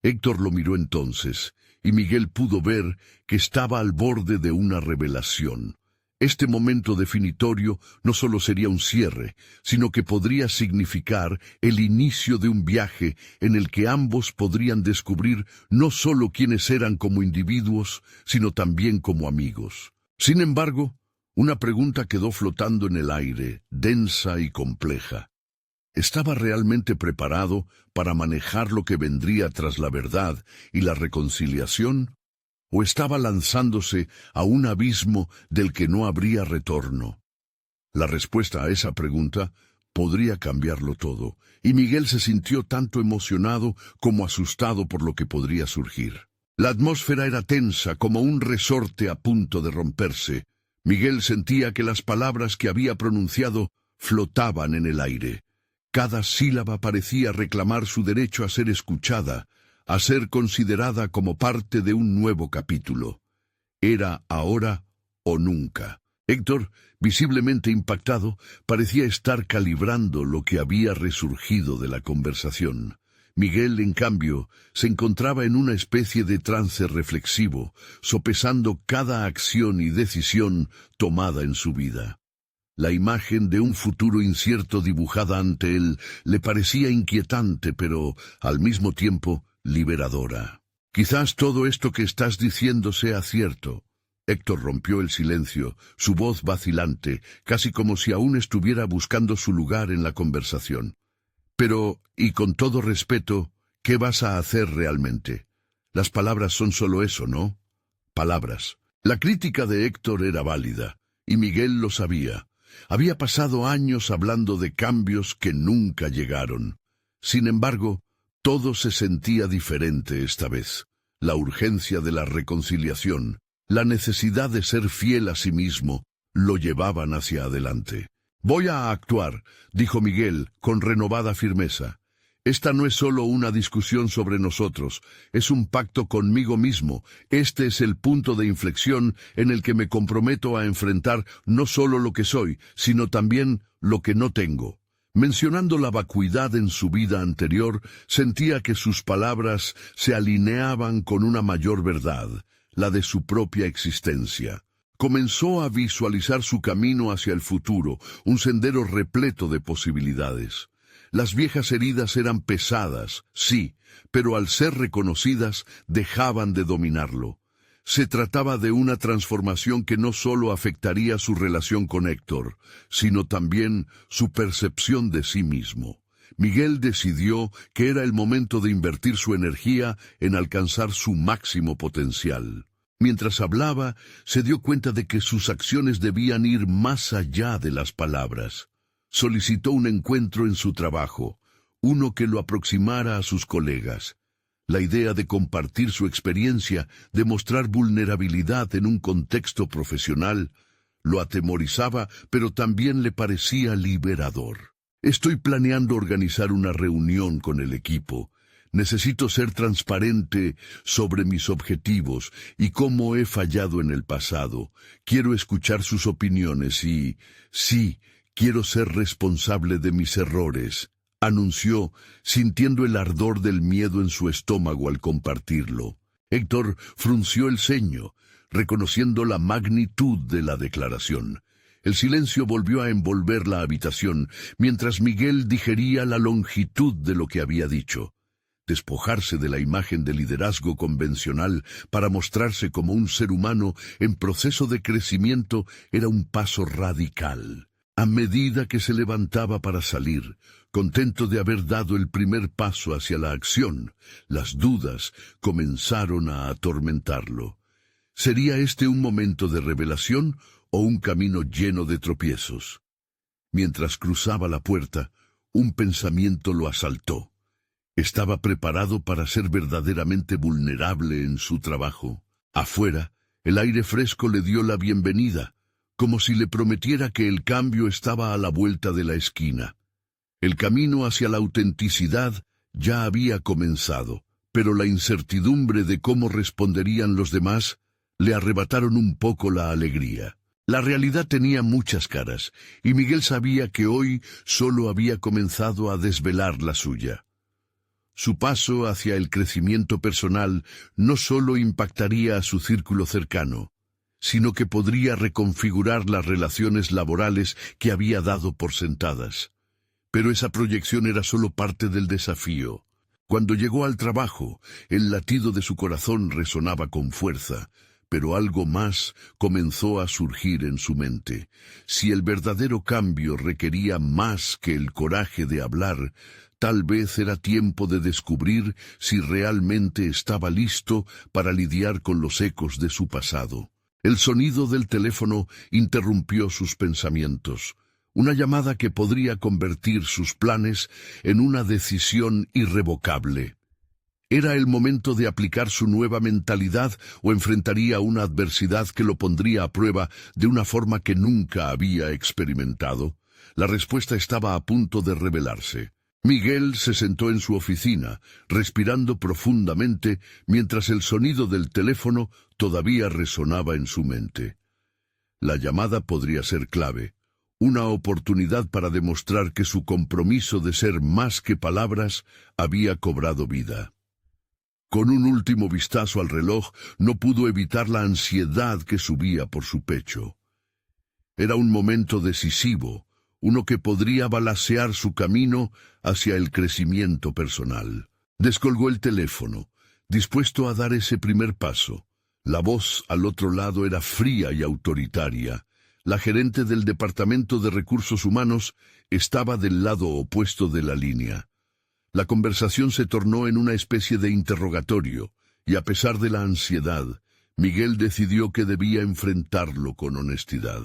Héctor lo miró entonces, y Miguel pudo ver que estaba al borde de una revelación. Este momento definitorio no solo sería un cierre, sino que podría significar el inicio de un viaje en el que ambos podrían descubrir no solo quiénes eran como individuos, sino también como amigos. Sin embargo, una pregunta quedó flotando en el aire, densa y compleja. ¿Estaba realmente preparado para manejar lo que vendría tras la verdad y la reconciliación? ¿O estaba lanzándose a un abismo del que no habría retorno? La respuesta a esa pregunta podría cambiarlo todo, y Miguel se sintió tanto emocionado como asustado por lo que podría surgir. La atmósfera era tensa como un resorte a punto de romperse. Miguel sentía que las palabras que había pronunciado flotaban en el aire. Cada sílaba parecía reclamar su derecho a ser escuchada, a ser considerada como parte de un nuevo capítulo. Era ahora o nunca. Héctor, visiblemente impactado, parecía estar calibrando lo que había resurgido de la conversación. Miguel, en cambio, se encontraba en una especie de trance reflexivo, sopesando cada acción y decisión tomada en su vida. La imagen de un futuro incierto dibujada ante él le parecía inquietante, pero, al mismo tiempo, liberadora. Quizás todo esto que estás diciendo sea cierto. Héctor rompió el silencio, su voz vacilante, casi como si aún estuviera buscando su lugar en la conversación. Pero, y con todo respeto, ¿qué vas a hacer realmente? Las palabras son solo eso, ¿no? Palabras. La crítica de Héctor era válida, y Miguel lo sabía. Había pasado años hablando de cambios que nunca llegaron. Sin embargo, todo se sentía diferente esta vez. La urgencia de la reconciliación, la necesidad de ser fiel a sí mismo, lo llevaban hacia adelante. «Voy a actuar», dijo Miguel con renovada firmeza. «Esta no es solo una discusión sobre nosotros, es un pacto conmigo mismo. Este es el punto de inflexión en el que me comprometo a enfrentar no solo lo que soy, sino también lo que no tengo». Mencionando la vacuidad en su vida anterior, sentía que sus palabras se alineaban con una mayor verdad, la de su propia existencia. Comenzó a visualizar su camino hacia el futuro, un sendero repleto de posibilidades. Las viejas heridas eran pesadas, sí, pero al ser reconocidas dejaban de dominarlo. Se trataba de una transformación que no solo afectaría su relación con Héctor, sino también su percepción de sí mismo. Miguel decidió que era el momento de invertir su energía en alcanzar su máximo potencial. Mientras hablaba, se dio cuenta de que sus acciones debían ir más allá de las palabras. Solicitó un encuentro en su trabajo, uno que lo aproximara a sus colegas. La idea de compartir su experiencia, de mostrar vulnerabilidad en un contexto profesional, lo atemorizaba, pero también le parecía liberador. «Estoy planeando organizar una reunión con el equipo. Necesito ser transparente sobre mis objetivos y cómo he fallado en el pasado. Quiero escuchar sus opiniones y, sí, quiero ser responsable de mis errores», anunció, sintiendo el ardor del miedo en su estómago al compartirlo. Héctor frunció el ceño. reconociendo la magnitud de la declaración. El silencio volvió a envolver la habitación, mientras Miguel digería la longitud de lo que había dicho. Despojarse de la imagen de liderazgo convencional para mostrarse como un ser humano en proceso de crecimiento era un paso radical. A medida que se levantaba para salir, contento de haber dado el primer paso hacia la acción, las dudas comenzaron a atormentarlo. ¿Sería este un momento de revelación o un camino lleno de tropiezos? Mientras cruzaba la puerta, un pensamiento lo asaltó. ¿Estaba preparado para ser verdaderamente vulnerable en su trabajo? Afuera, el aire fresco le dio la bienvenida, como si le prometiera que el cambio estaba a la vuelta de la esquina. El camino hacia la autenticidad ya había comenzado, pero la incertidumbre de cómo responderían los demás le arrebataron un poco la alegría. La realidad tenía muchas caras, y Miguel sabía que hoy solo había comenzado a desvelar la suya. Su paso hacia el crecimiento personal no solo impactaría a su círculo cercano, sino que podría reconfigurar las relaciones laborales que había dado por sentadas. Pero esa proyección era solo parte del desafío. Cuando llegó al trabajo, el latido de su corazón resonaba con fuerza, pero algo más comenzó a surgir en su mente. Si el verdadero cambio requería más que el coraje de hablar, tal vez era tiempo de descubrir si realmente estaba listo para lidiar con los ecos de su pasado. El sonido del teléfono interrumpió sus pensamientos. Una llamada que podría convertir sus planes en una decisión irrevocable. ¿Era el momento de aplicar su nueva mentalidad o enfrentaría una adversidad que lo pondría a prueba de una forma que nunca había experimentado? La respuesta estaba a punto de revelarse. Miguel se sentó en su oficina, respirando profundamente, mientras el sonido del teléfono todavía resonaba en su mente. La llamada podría ser clave, una oportunidad para demostrar que su compromiso de ser más que palabras había cobrado vida. Con un último vistazo al reloj, no pudo evitar la ansiedad que subía por su pecho. Era un momento decisivo, uno que podría balancear su camino hacia el crecimiento personal. Descolgó el teléfono, dispuesto a dar ese primer paso. La voz al otro lado era fría y autoritaria. La gerente del Departamento de Recursos Humanos estaba del lado opuesto de la línea. La conversación se tornó en una especie de interrogatorio, y a pesar de la ansiedad, Miguel decidió que debía enfrentarlo con honestidad.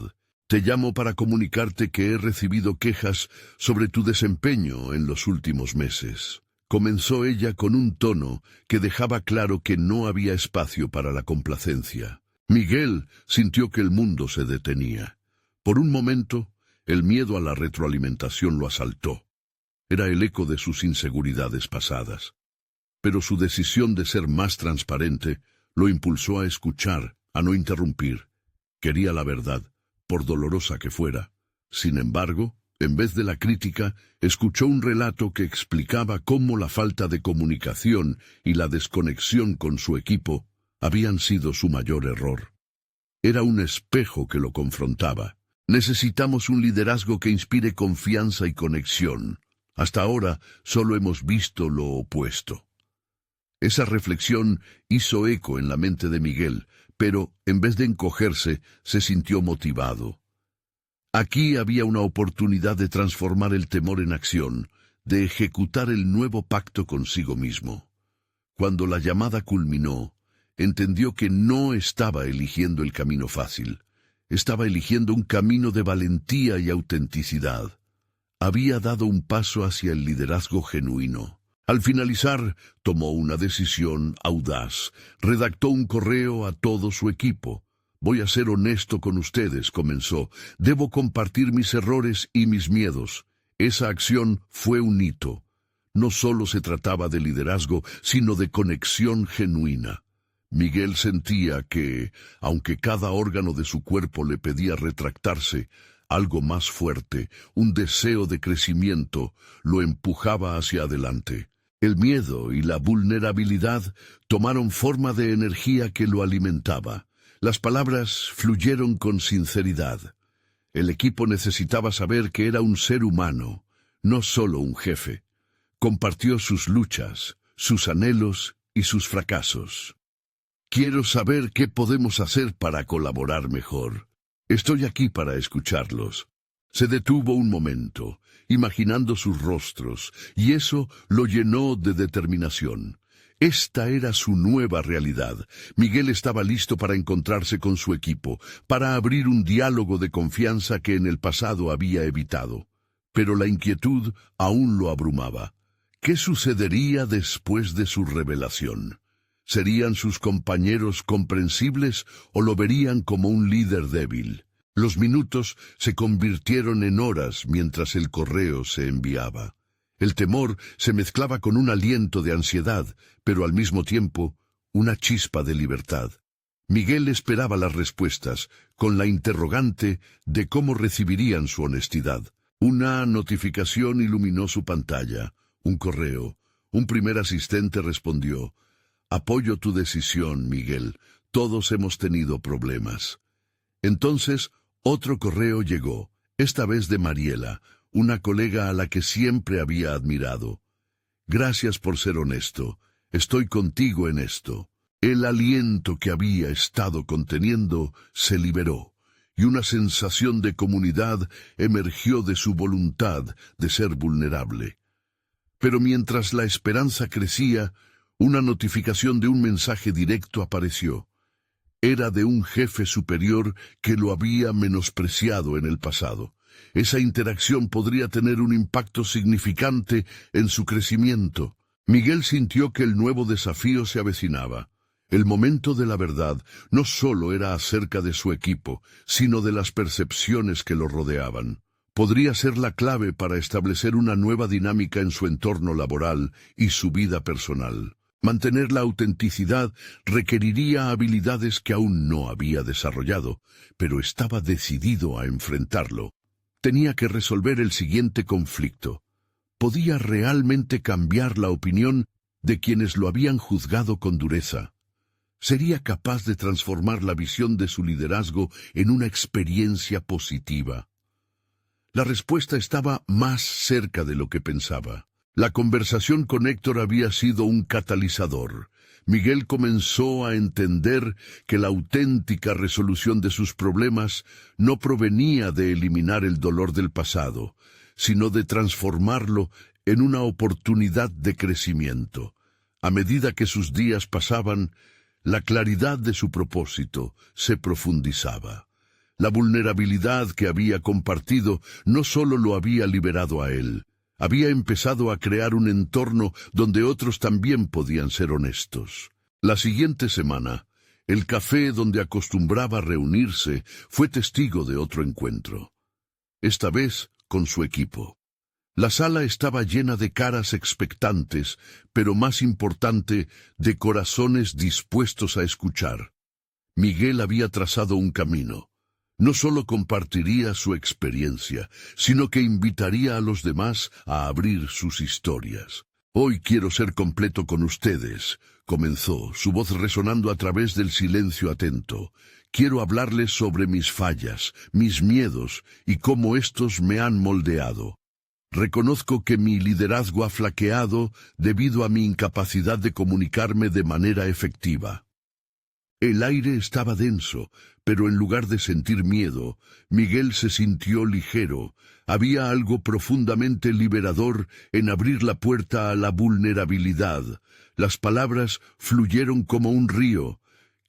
Te llamo para comunicarte que he recibido quejas sobre tu desempeño en los últimos meses. Comenzó ella con un tono que dejaba claro que no había espacio para la complacencia. Miguel sintió que el mundo se detenía. Por un momento, el miedo a la retroalimentación lo asaltó. Era el eco de sus inseguridades pasadas. Pero su decisión de ser más transparente lo impulsó a escuchar, a no interrumpir. Quería la verdad, por dolorosa que fuera. Sin embargo, en vez de la crítica, escuchó un relato que explicaba cómo la falta de comunicación y la desconexión con su equipo habían sido su mayor error. Era un espejo que lo confrontaba. Necesitamos un liderazgo que inspire confianza y conexión. Hasta ahora solo hemos visto lo opuesto. Esa reflexión hizo eco en la mente de Miguel, pero, en vez de encogerse, se sintió motivado. Aquí había una oportunidad de transformar el temor en acción, de ejecutar el nuevo pacto consigo mismo. Cuando la llamada culminó, entendió que no estaba eligiendo el camino fácil. Estaba eligiendo un camino de valentía y autenticidad. Había dado un paso hacia el liderazgo genuino. Al finalizar, tomó una decisión audaz. Redactó un correo a todo su equipo. Voy a ser honesto con ustedes, comenzó. Debo compartir mis errores y mis miedos. Esa acción fue un hito. No solo se trataba de liderazgo, sino de conexión genuina. Miguel sentía que, aunque cada órgano de su cuerpo le pedía retractarse, algo más fuerte, un deseo de crecimiento, lo empujaba hacia adelante. El miedo y la vulnerabilidad tomaron forma de energía que lo alimentaba. Las palabras fluyeron con sinceridad. El equipo necesitaba saber que era un ser humano, no solo un jefe. Compartió sus luchas, sus anhelos y sus fracasos. Quiero saber qué podemos hacer para colaborar mejor. Estoy aquí para escucharlos. Se detuvo un momento, imaginando sus rostros, y eso lo llenó de determinación. Esta era su nueva realidad. Miguel estaba listo para encontrarse con su equipo, para abrir un diálogo de confianza que en el pasado había evitado. Pero la inquietud aún lo abrumaba. ¿Qué sucedería después de su revelación? ¿Serían sus compañeros comprensibles o lo verían como un líder débil? Los minutos se convirtieron en horas mientras el correo se enviaba. El temor se mezclaba con un aliento de ansiedad, pero al mismo tiempo una chispa de libertad. Miguel esperaba las respuestas, con la interrogante de cómo recibirían su honestidad. Una notificación iluminó su pantalla, un correo. Un primer asistente respondió: «Apoyo tu decisión, Miguel. Todos hemos tenido problemas». Entonces, otro correo llegó, esta vez de Mariela, una colega a la que siempre había admirado. «Gracias por ser honesto. Estoy contigo en esto». El aliento que había estado conteniendo se liberó, y una sensación de comunidad emergió de su voluntad de ser vulnerable. Pero mientras la esperanza crecía, una notificación de un mensaje directo apareció. Era de un jefe superior que lo había menospreciado en el pasado. Esa interacción podría tener un impacto significante en su crecimiento. Miguel sintió que el nuevo desafío se avecinaba. El momento de la verdad no solo era acerca de su equipo, sino de las percepciones que lo rodeaban. Podría ser la clave para establecer una nueva dinámica en su entorno laboral y su vida personal. Mantener la autenticidad requeriría habilidades que aún no había desarrollado, pero estaba decidido a enfrentarlo. Tenía que resolver el siguiente conflicto. ¿Podía realmente cambiar la opinión de quienes lo habían juzgado con dureza? ¿Sería capaz de transformar la visión de su liderazgo en una experiencia positiva? La respuesta estaba más cerca de lo que pensaba. La conversación con Héctor había sido un catalizador. Miguel comenzó a entender que la auténtica resolución de sus problemas no provenía de eliminar el dolor del pasado, sino de transformarlo en una oportunidad de crecimiento. A medida que sus días pasaban, la claridad de su propósito se profundizaba. La vulnerabilidad que había compartido no solo lo había liberado a él, había empezado a crear un entorno donde otros también podían ser honestos. La siguiente semana, el café donde acostumbraba reunirse fue testigo de otro encuentro. Esta vez con su equipo. La sala estaba llena de caras expectantes, pero más importante, de corazones dispuestos a escuchar. Miguel había trazado un camino. No solo compartiría su experiencia, sino que invitaría a los demás a abrir sus historias. «Hoy quiero ser completo con ustedes», comenzó, su voz resonando a través del silencio atento. «Quiero hablarles sobre mis fallas, mis miedos y cómo estos me han moldeado. Reconozco que mi liderazgo ha flaqueado debido a mi incapacidad de comunicarme de manera efectiva». El aire estaba denso, pero en lugar de sentir miedo, Miguel se sintió ligero. Había algo profundamente liberador en abrir la puerta a la vulnerabilidad. Las palabras fluyeron como un río.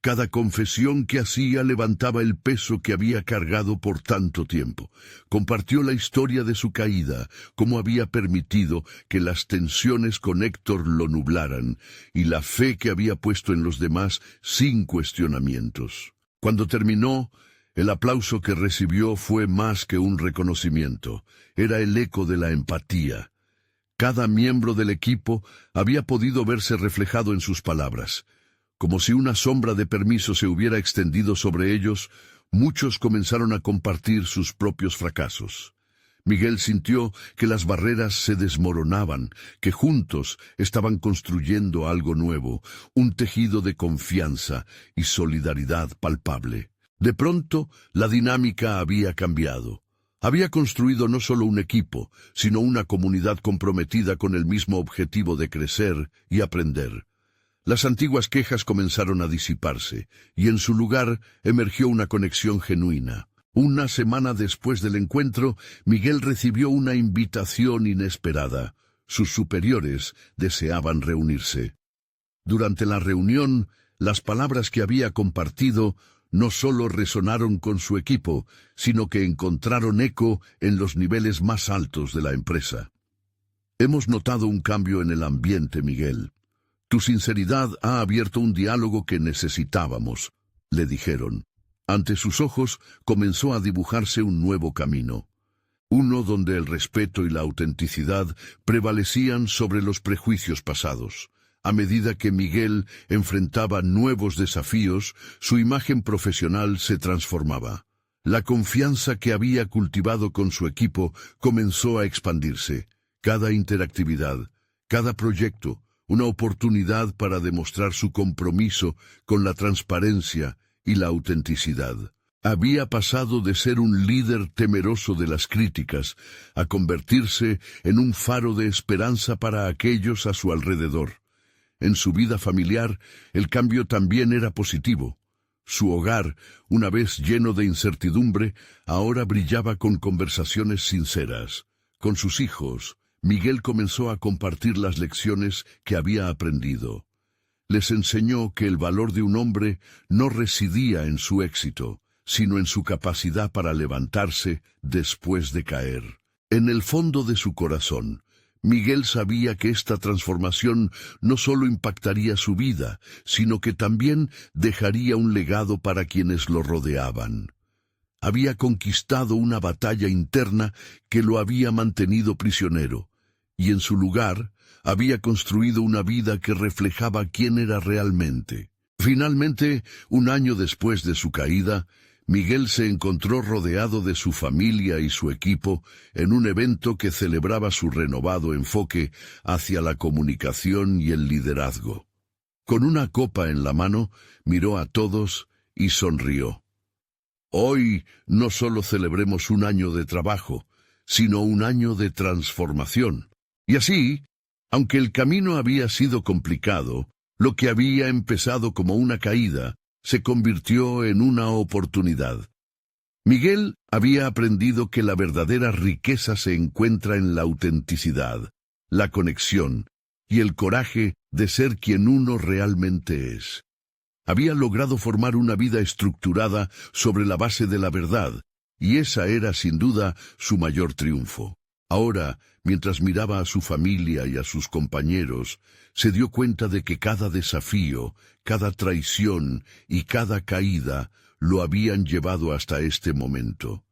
Cada confesión que hacía levantaba el peso que había cargado por tanto tiempo. Compartió la historia de su caída, cómo había permitido que las tensiones con Héctor lo nublaran, y la fe que había puesto en los demás sin cuestionamientos. Cuando terminó, el aplauso que recibió fue más que un reconocimiento. Era el eco de la empatía. Cada miembro del equipo había podido verse reflejado en sus palabras. Como si una sombra de permiso se hubiera extendido sobre ellos, muchos comenzaron a compartir sus propios fracasos. Miguel sintió que las barreras se desmoronaban, que juntos estaban construyendo algo nuevo, un tejido de confianza y solidaridad palpable. De pronto, la dinámica había cambiado. Había construido no solo un equipo, sino una comunidad comprometida con el mismo objetivo de crecer y aprender. Las antiguas quejas comenzaron a disiparse, y en su lugar emergió una conexión genuina. Una semana después del encuentro, Miguel recibió una invitación inesperada. Sus superiores deseaban reunirse. Durante la reunión, las palabras que había compartido no solo resonaron con su equipo, sino que encontraron eco en los niveles más altos de la empresa. Hemos notado un cambio en el ambiente, Miguel. Tu sinceridad ha abierto un diálogo que necesitábamos, le dijeron. Ante sus ojos comenzó a dibujarse un nuevo camino, uno donde el respeto y la autenticidad prevalecían sobre los prejuicios pasados. A medida que Miguel enfrentaba nuevos desafíos, su imagen profesional se transformaba. La confianza que había cultivado con su equipo comenzó a expandirse. Cada interactividad, cada proyecto, una oportunidad para demostrar su compromiso con la transparencia y la autenticidad. Había pasado de ser un líder temeroso de las críticas a convertirse en un faro de esperanza para aquellos a su alrededor. En su vida familiar, el cambio también era positivo. Su hogar, una vez lleno de incertidumbre, ahora brillaba con conversaciones sinceras. Con sus hijos, Miguel comenzó a compartir las lecciones que había aprendido. Les enseñó que el valor de un hombre no residía en su éxito, sino en su capacidad para levantarse después de caer. En el fondo de su corazón, Miguel sabía que esta transformación no solo impactaría su vida, sino que también dejaría un legado para quienes lo rodeaban. Había conquistado una batalla interna que lo había mantenido prisionero, y en su lugar había construido una vida que reflejaba quién era realmente. Finalmente, un año después de su caída, Miguel se encontró rodeado de su familia y su equipo en un evento que celebraba su renovado enfoque hacia la comunicación y el liderazgo. Con una copa en la mano, miró a todos y sonrió. Hoy no solo celebremos un año de trabajo, sino un año de transformación. Y así, aunque el camino había sido complicado, lo que había empezado como una caída se convirtió en una oportunidad. Miguel había aprendido que la verdadera riqueza se encuentra en la autenticidad, la conexión y el coraje de ser quien uno realmente es. Había logrado formar una vida estructurada sobre la base de la verdad, y esa era sin duda su mayor triunfo. Ahora, mientras miraba a su familia y a sus compañeros, se dio cuenta de que cada desafío, cada traición y cada caída lo habían llevado hasta este momento.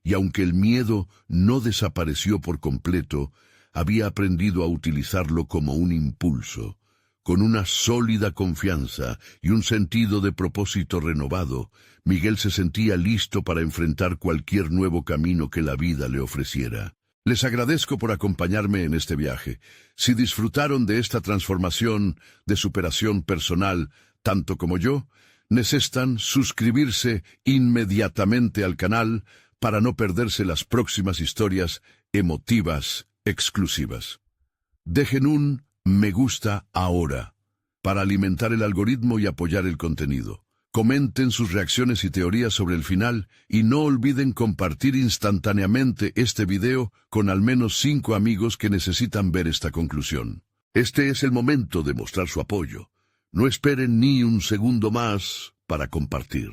Y aunque el miedo no desapareció por completo, había aprendido a utilizarlo como un impulso. Con una sólida confianza y un sentido de propósito renovado, Miguel se sentía listo para enfrentar cualquier nuevo camino que la vida le ofreciera. Les agradezco por acompañarme en este viaje. Si disfrutaron de esta transformación de superación personal, tanto como yo, necesitan suscribirse inmediatamente al canal para no perderse las próximas historias emotivas exclusivas. Dejen un me gusta ahora para alimentar el algoritmo y apoyar el contenido. Comenten sus reacciones y teorías sobre el final y no olviden compartir instantáneamente este video con al menos 5 amigos que necesitan ver esta conclusión. Este es el momento de mostrar su apoyo. No esperen ni un segundo más para compartir.